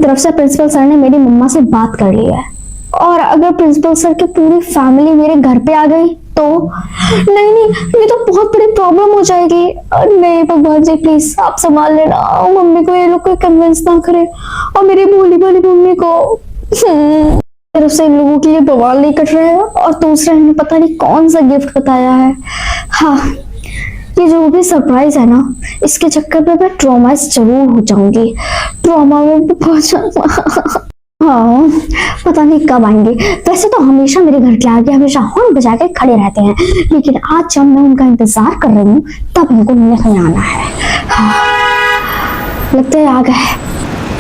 तरफ से principal sir ने मेरी मम्मा से बात कर ली है, और अगर प्रिंसिपल सर की पूरी फैमिली मेरे घर पे आ गई तो नहीं, ये तो बहुत बड़ी प्रॉब्लम हो जाएगी। नहीं भगवान जी प्लीज आप संभाल लेना, मम्मी को ये लोग कोई कन्विंस ना करे, और मेरी भोली भाली मम्मी को। तरफ से इन लोगों के लिए बवाल नहीं कट रहा है, और दूसरा इन्हें पता नहीं कौन सा गिफ्ट बताया है। हाँ, ये जो भी सरप्राइज है ना, इसके चक्कर में मैं ट्रॉमाइज जरूर हो जाऊंगी, ट्रॉमा में पहुंच हाँ, पता नहीं कब आएंगे। वैसे तो हमेशा मेरे घर के आगे हमेशा हॉर्न बजा के खड़े रहते हैं, लेकिन आज जब मैं उनका इंतजार कर रही हूँ तब इनको नहीं आना है। हाँ, लगता है आ गए।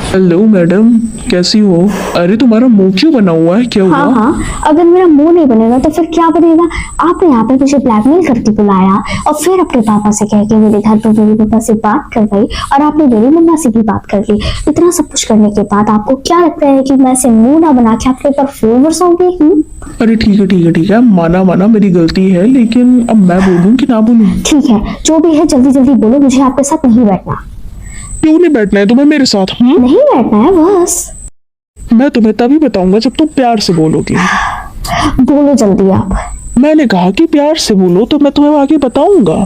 हेलो मैडम, कैसी हो? अरे तुम्हारा मुंह क्यों बना हुआ है, क्या हुआ? हाँ, अगर मेरा मुंह नहीं बनेगा तो फिर क्या बनेगा? आपने यहाँ पे मुझे ब्लैकमेल करके बुलाया और फिर अपने पापा से कह के मेरे घर पे मेरे पापा से बात करवाई, और आपने मेरी मम्मा से भी बात कर ली। इतना सब कुछ करने के बाद आपको क्या लगता है कि मैं से मुंह ना बना के आपके ऊपर फेवर बरसाऊंगी? अरे ठीक है, माना मेरी गलती है, लेकिन अब मैं बोलूं कि ना बोलूं? ठीक है, जो भी है जल्दी जल्दी बोलो, मुझे आपके साथ नहीं बैठना। क्यों नहीं बैठना है तुम्हें मेरे साथ? नहीं बैठना है बस। मैं तुम्हें तभी बताऊंगा जब तुम प्यार से बोलोगी। बोलो जल्दी आप। मैंने कहा कि प्यार से बोलो तो मैं तुम्हें आगे बताऊंगा।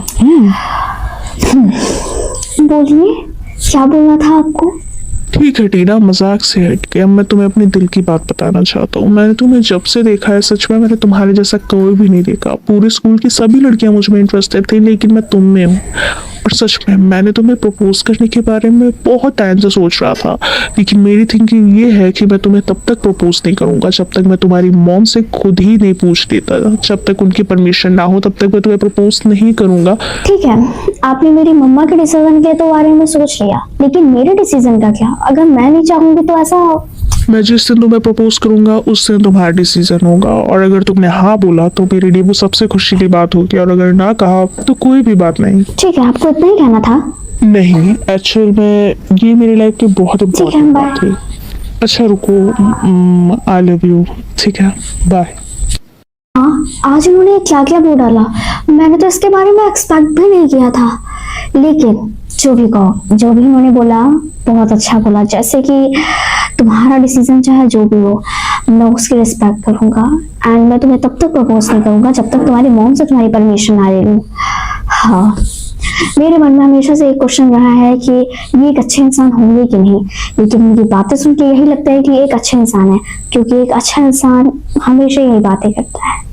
बोलिए, क्या बोलना था आपको? ठीक है टीना, मजाक से हट के अब मैं तुम्हें अपने दिल की बात बताना चाहता हूँ। मैंने तुम्हें जब से देखा है, सच में मैंने तुम्हारे जैसा कोई भी नहीं देखा। पूरे स्कूल की सभी लड़कियां मुझ में इंटरेस्टेड थी, लेकिन मैं तुम में हूँ। और सच में मैंने तुम्हें प्रपोज करने के बारे में बहुत टाइम से सोच रहा था, लेकिन मेरी थिंकिंग ये है कि मैं तुम्हें तब तक प्रपोज नहीं करूंगा जब तक मैं तुम्हारी मॉम से खुद ही नहीं पूछ लेता। जब तक उनकी परमिशन ना हो तब तक मैं तुम्हें प्रपोज नहीं करूंगा। ठीक है, आपने मेरी मम्मा के डिसीजन के तो बारे में सोच लिया, लेकिन मेरे डिसीजन का क्या? अगर मैं नहीं चाहूंगी तो ऐसा मैं जिस दिन तुम्हें प्रपोज करूंगा उस दिन तुम्हारा डिसीजन होगा, और अगर तुमने हाँ बोला तो मेरे लिए वो सबसे खुशी की बात होगी, और अगर ना कहा तो कोई भी बात नहीं। ठीक है, आपको इतना ही कहना था? नहीं, एक्चुअल में ये मेरी लाइफ की बहुत इम्पोर्टेंट बात थी। अच्छा रुको, आई लव यू। ठीक है, बाय। हाँ, आज इन्होंने क्या क्या बोल डाला, मैंने तो इसके बारे में एक्सपेक्ट भी नहीं किया था। लेकिन जो भी कहो, जो भी उन्होंने बोला बहुत अच्छा बोला। जैसे कि तुम्हारा डिसीजन चाहे जो भी हो, मैं उसकी रिस्पेक्ट करूंगा, एंड मैं तुम्हें तब तक प्रपोज नहीं करूंगा जब तक तुम्हारी मॉम से तुम्हारी परमिशन ना ले लूं। हाँ, मेरे मन में हमेशा से एक क्वेश्चन रहा है कि ये एक अच्छे इंसान होंगे कि नहीं, लेकिन उनकी बातें सुन के यही लगता है कि एक अच्छे इंसान है, क्योंकि एक अच्छा इंसान हमेशा यही बातें करता है।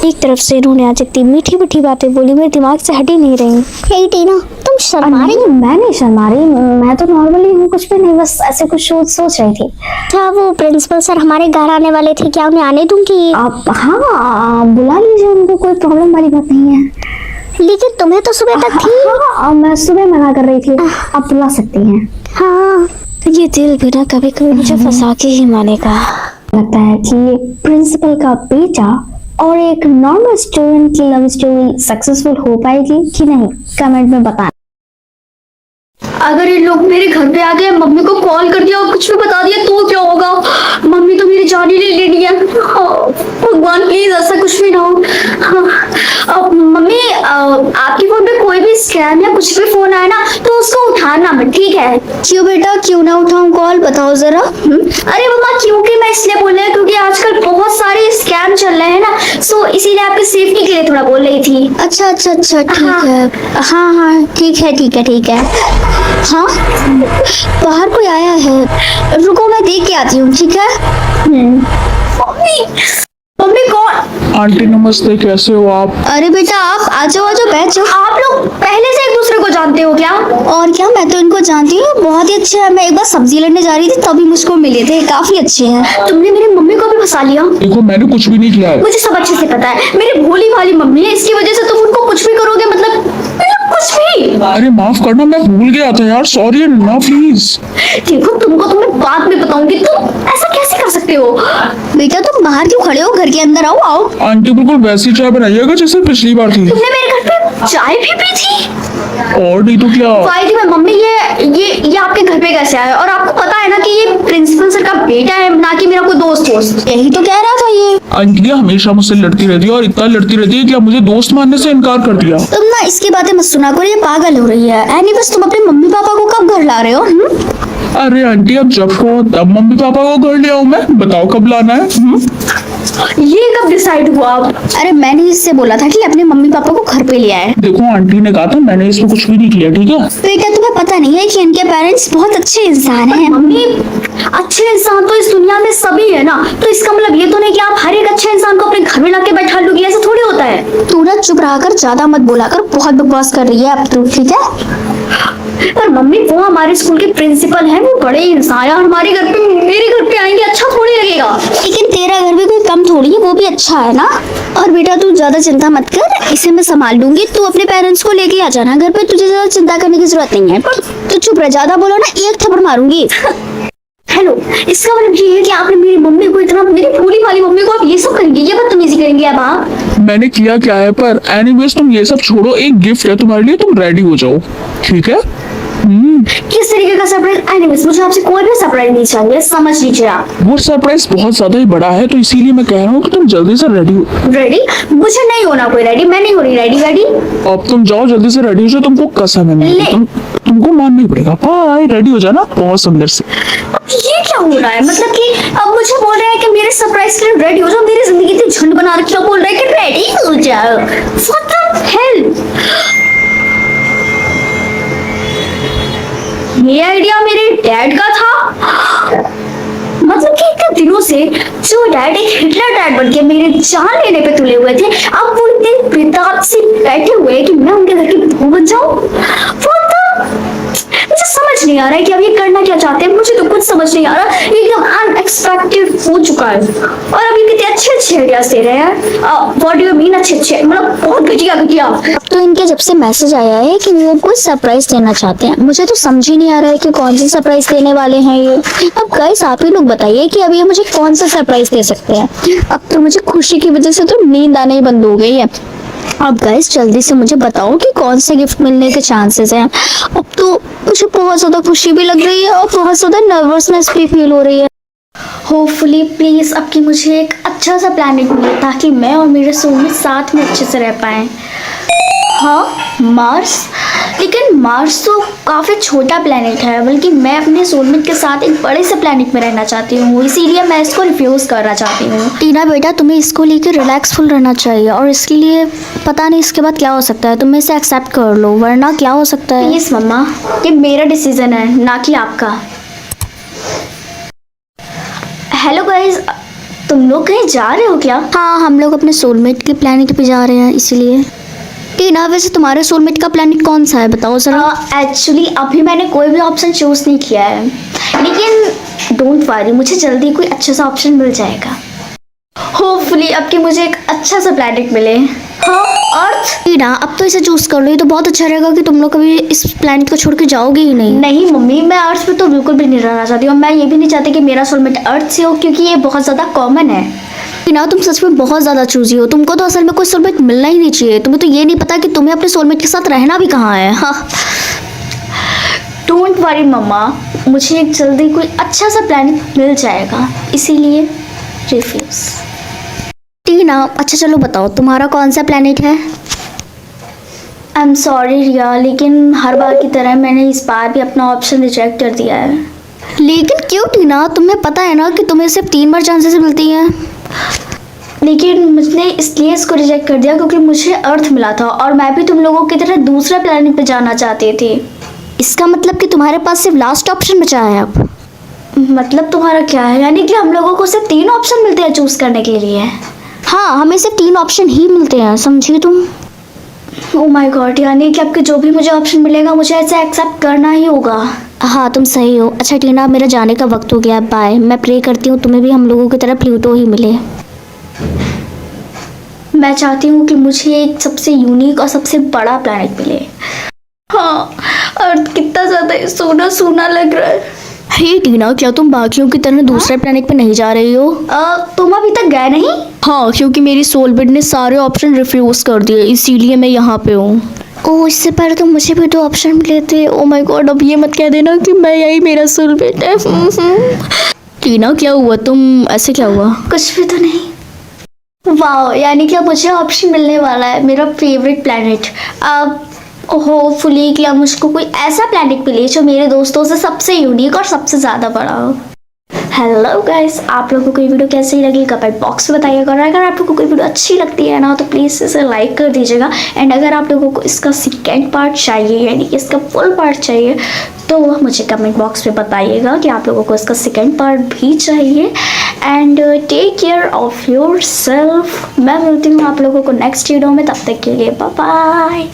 एक तरफ से इन्होंने आज इतनी मीठी मीठी बातें बोली, मेरे दिमाग से हट ही नहीं रही। हे टीना, तुम शर्मा रही? मैं नहीं शर्मा रही, मैं तो नॉर्मली हूँ, कुछ भी नहीं, बस ऐसे कुछ सोच रही थी। क्या वो प्रिंसिपल सर हमारे घर आने वाले थे, क्या उन्हें आने दूंगी? आप हाँ, बुला लीजिए उनको, कोई प्रॉब्लम वाली बात नहीं है। लेकिन तुम्हें तो सुबह तक थी। हाँ, मैं सुबह मना कर रही थी, आप बुला सकती हैं। हाँ, ये दिल भी ना कभी कभी मुझे फंसा के ही मानेगा। लगता है कि ये प्रिंसिपल का बेटा और एक नॉर्मल स्टूडेंट की लव स्टोरी सक्सेसफुल हो पाएगी कि नहीं, कमेंट में बताना। अगर ये लोग मेरे घर पे आ गए, मम्मी को कॉल कर दिया और कुछ भी बता दिया तो क्या होगा? मम्मी तो मेरी जान ही ले लेनी है। भगवान प्लीज ऐसा कुछ भी ना हो। मम्मी, आपकी फोन पे कोई भी स्कैम या कुछ भी फोन आए ना तो उसको उठाना मत, ठीक है? क्यों बेटा, क्यों ना उठाऊं कॉल, बताओ जरा। अरे मम्मा, क्योंकि मैं इसलिए बोल रही हूँ क्योंकि आजकल बहुत सारे स्कैम चल रहे हैं ना, सो इसीलिए आपकी सेफ्टी के लिए थोड़ा बोल रही थी। अच्छा, ठीक है। हाँ, ठीक है। हाँ, बाहर कोई आया है, रुको मैं देख के आती हूँ, ठीक है? मम्मी कौन? आंटी नमस्ते, कैसे हो आप? अरे बेटा आप आ जाओ बैठ जाओ। आप लोग पहले से एक दूसरे को जानते हो क्या? और क्या, मैं तो इनको जानती हूँ, बहुत ही अच्छे हैं। मैं एक बार सब्जी लेने जा रही थी तभी मुझको मिले थे, काफी अच्छे हैं। तुमने मेरी मम्मी को भी फंसा लिया। देखो, मैंने कुछ भी नहीं किया है। मुझे सब अच्छे से पता है, मेरी भोली भाली मम्मी है, इसकी वजह से तुम उनको कुछ भी करोगे, मतलब कुछ भी। अरे माफ करना, मैं भूल गया था यार, सॉरी ना प्लीज। देखो, तुमको तो मैं बाद में बताऊंगी, तुम ऐसा कैसे कर सकते हो? बेटा तुम बाहर क्यों खड़े हो, घर के अंदर आओ। आंटी बिल्कुल वैसी चाय बनाइएगा जैसे पिछली बार थी। तुमने मेरे घर पे चाय भी पी थी? और नहीं तो क्या। वाइटी में मम्मी, ये आपके घर पे कैसे आया? और आपको पता है ना कि ये प्रिंसिपल सर का बेटा है, ना कि मेरा कोई दोस्त। यही तो कह रहा था ये। आंटी हमेशा मुझसे लड़ती रहती है, और इतना लड़ती रहती है कि अब मुझे दोस्त मानने से इनकार कर दिया। तुम ना इसकी बातें मत सुना करो, ये पागल हो रही है। एनी बस तुम अपने मम्मी पापा को कब घर ला रहे हो? अरे आंटी, अब जब को तब मम्मी पापा को घर ले आऊं मैं, बताओ कब लाना है? ये कब डिसाइड हुआ? अरे मैंने इससे बोला था कि अपने मम्मी पापा को घर पे ले आए। देखो आंटी ने कहा था, मैंने इसमें कुछ भी नहीं किया, ठीक है? बेटा तुम्हें पता नहीं है कि इनके पेरेंट्स बहुत अच्छे इंसान हैं। मम्मी, अच्छे इंसान तो इस दुनिया में सभी है ना, तो इसका मतलब ये तो नहीं कि आप हर एक अच्छे इंसान को अपने घर में लाके बैठा लोगी, ऐसा थोड़ी होता है। तू ना चुप रहा कर, ज्यादा मत बोला कर, बहुत बकवास कर रही है अब तू, ठीक है? पर मम्मी, वो हमारे स्कूल के प्रिंसिपल हैं, वो बड़े इंसान है, हमारे घर पे, मेरे घर पे आएंगे, अच्छा थोड़ी लगेगा। लेकिन तेरा घर भी कोई कम थोड़ी है, वो भी अच्छा है ना। और बेटा तू ज्यादा चिंता मत कर, इसे मैं संभाल लूंगी। तू अपने पेरेंट्स को लेके आ जाना घर पे, तुझे ज्यादा चिंता करने की जरूरत नहीं है। तू चुप रह, ज्यादा बोलो ना एक थप्पड़ मारूंगी। हेलो, इसका मतलब ये है कि आपने मेरी मम्मी को इतना, मेरी भोली भाली मम्मी को आप ये सब करेंगे, ये बदतमीजी करेंगे अब आप? मैंने किया क्या है, पर एनीवेज तुम ये सब छोड़ो, एक गिफ्ट है तुम्हारे लिए, तुम रेडी हो जाओ, ठीक है? किस तरीके का सरप्राइज? एनीवेज, मुझे आपसे कोई भी सरप्राइज नहीं चाहिए, समझ लीजिए आप। वो सरप्राइज बहुत ज्यादा ही बड़ा है, तो इसीलिए मैं कह रहा हूँ कि तुम जल्दी से रेडी हो। रेडी? मुझे नहीं होना कोई रेडी, मैं नहीं हो रही रेडी। अब तुम जाओ जल्दी से रेडी हो जाओ, तुमको कसम है मेरी, तुमको मानना ही पड़ेगा। बाय, रेडी हो जाना बहुत सुंदर से। ये क्या हो रहा है? मतलब कि अब मुझे बोल रहे हैं कि मेरे सरप्राइज के लिए रेडी हो जाओ, मेरी जिंदगी इतनी झंड बना रखी है, बोल रहे हैं कि रेडी हो जाओ। What the hell? ये आइडिया मेरे डैड का था। मतलब कि इतने दिनों से जो डैड एक हिटलर डैड बन के मेरे जान लेने पे तुले हुए थे, अब वो इतने बेताब से बैठे हुए हैं कि मैं उनके घर की बहू बन जाऊं। मुझे समझ नहीं आ रहा है कि अब ये करना क्या चाहते हैं, मुझे तो कुछ समझ नहीं आ रहा। एकदम अनएक्सपेक्टेड हो चुका है, और अभी कितने अच्छे अच्छे आइडियाज दे रहे हैं। व्हाट डू यू मीन अच्छे? मतलब बहुत घटिया घटिया। तो इनके जब से मैसेज आया है कि वो कोई सरप्राइज देना चाहते हैं, मुझे तो समझ ही नहीं आ रहा है कि कौन सी सरप्राइज देने वाले हैं ये। अब गाइस आप ही लोग बताइए कि अब ये मुझे कौन सा सरप्राइज दे सकते हैं। अब तो मुझे खुशी की वजह से तो नींद आने ही बंद हो गई है। अब गाइस जल्दी से मुझे बताओ कि कौन से गिफ्ट मिलने के चांसेस हैं। अब तो मुझे बहुत ज्यादा खुशी भी लग रही है और बहुत ज्यादा नर्वसनेस भी फील हो रही है। होपफुली प्लीज अब कि मुझे एक अच्छा सा प्लैनेट मिले, ताकि मैं और मेरे सोलमेट साथ में अच्छे से रह पाएं। हाँ, मार्स। लेकिन मार्स तो काफ़ी छोटा प्लैनेट है, बल्कि मैं अपने सोलमेट के साथ एक बड़े से प्लैनेट में रहना चाहती हूँ, इसीलिए मैं इसको रिफ्यूज़ करना चाहती हूँ। टीना बेटा तुम्हें इसको लेकर रिलैक्सफुल रहना चाहिए, और इसके लिए पता नहीं इसके बाद क्या हो सकता है, तुम इसे एक्सेप्ट कर लो, वरना क्या हो सकता है। प्लीज मम्मा, ये मेरा डिसीजन है, ना कि आपका। हेलो गाइस, तुम लोग कहीं जा रहे हो क्या? हाँ, हम लोग अपने सोलमेट के प्लैनेट पे जा रहे हैं, इसीलिए। टीना वैसे तुम्हारे सोलमेट का प्लैनेट कौन सा है, बताओ जरा। एक्चुअली अभी मैंने कोई भी ऑप्शन चूज नहीं किया है, लेकिन डोंट वरी, मुझे जल्दी कोई अच्छा सा ऑप्शन मिल जाएगा। होपफुली अब कि मुझे एक अच्छा सा प्लैनेट मिले। हाँ, अर्थ। टीना अब तो इसे चूज कर लो, ये तो बहुत अच्छा रहेगा कि तुम लोग कभी इस प्लैनेट को छोड़ के जाओगे ही नहीं। नहीं मम्मी, मैं अर्थ पे तो बिल्कुल भी नहीं रहना चाहती हूँ। मैं ये भी नहीं चाहती कि मेरा सोलमेट अर्थ से हो, क्योंकि ये बहुत ज़्यादा कॉमन है। टीना तुम सच में बहुत ज्यादा चूजी हो, तुमको तो असल में कोई सोलमेट मिलना ही नहीं चाहिए। तुम्हें तो ये नहीं पता कि तुम्हें अपने सोलमेट के साथ रहना भी कहाँ है। हाँ, डोंट वरी मम्मा, मुझे एक जल्दी कोई अच्छा सा प्लैनेट मिल जाएगा, इसीलिए रिफ्यूज। टीना अच्छा चलो बताओ तुम्हारा कौन सा प्लैनेट है। आई एम सॉरी रिया, लेकिन हर बार की तरह मैंने इस बार भी अपना ऑप्शन रिजेक्ट कर दिया है। लेकिन क्यों टीना, तुम्हें पता है ना कि तुम्हें सिर्फ 3 बार चांसेस मिलती हैं। लेकिन मुझने इसलिए इसको रिजेक्ट कर दिया क्योंकि मुझे अर्थ मिला था, और मैं भी तुम लोगों की तरह दूसरे प्लैनेट पे जाना चाहती थी। इसका मतलब कि तुम्हारे पास सिर्फ लास्ट ऑप्शन बचा है अब। मतलब तुम्हारा क्या है? यानी कि हम लोगों को सिर्फ 3 ऑप्शन मिलते हैं चूज करने के लिए? हाँ, हमें सिर्फ 3 ऑप्शन ही मिलते हैं, समझी तुम। ओह माय गॉड, यानी कि आपके जो भी मुझे ऑप्शन मिलेगा मुझे ऐसे एक्सेप्ट करना ही होगा। हाँ तुम सही हो। अच्छा टीना मेरा जाने का वक्त हो गया, बाय। मैं प्रे करती हूँ तुम्हें भी हम लोगों की तरह प्लूटो ही मिले। मैं चाहती हूँ कि मुझे एक सबसे यूनिक और सबसे बड़ा प्लैनेट मिले। हाँ, अर्थ कितना ज़्यादा सोना सोना लग रहा है। हे टीना, क्या तुम बाकियों की तरह दूसरे प्लैनेट पे नहीं जा रही हो? तुम अभी तक गए नहीं? हाँ, क्योंकि मेरी सोलमेट ने सारे ऑप्शन रिफ्यूज कर दिए, इसीलिए मैं यहाँ पे हूँ। ओह, इससे पहले तो मुझे भी 2 ऑप्शन मिले थे। ओ माय गॉड, अब ये मत कह देना कि मैं यही मेरा सोलमेट है। टीना क्या हुआ, तुम ऐसे क्या हुआ? कुछ भी तो नहीं। वाह, यानी कि अब मुझे ऑप्शन मिलने वाला है, मेरा फेवरेट प्लैनेट। होपफुली कि आप मुझको कोई ऐसा प्लैनेट मिले जो मेरे दोस्तों से सबसे यूनिक और सबसे ज़्यादा बड़ा हो। हेलो गाइस, आप लोगों को ये वीडियो कैसी लगी कमेंट बॉक्स में बताइएगा, और अगर आप लोगों को ये वीडियो अच्छी लगती है ना तो प्लीज़ इसे लाइक कर दीजिएगा। एंड अगर आप लोगों को इसका सेकेंड पार्ट चाहिए, यानी कि इसका फुल पार्ट चाहिए, तो मुझे कमेंट बॉक्स में बताइएगा कि आप लोगों को इसका सेकेंड पार्ट भी चाहिए। And take care of yourself. मैं मिलती हूँ आप लोगों को नेक्स्ट वीडियो में, तब तक के लिए बाय बाय।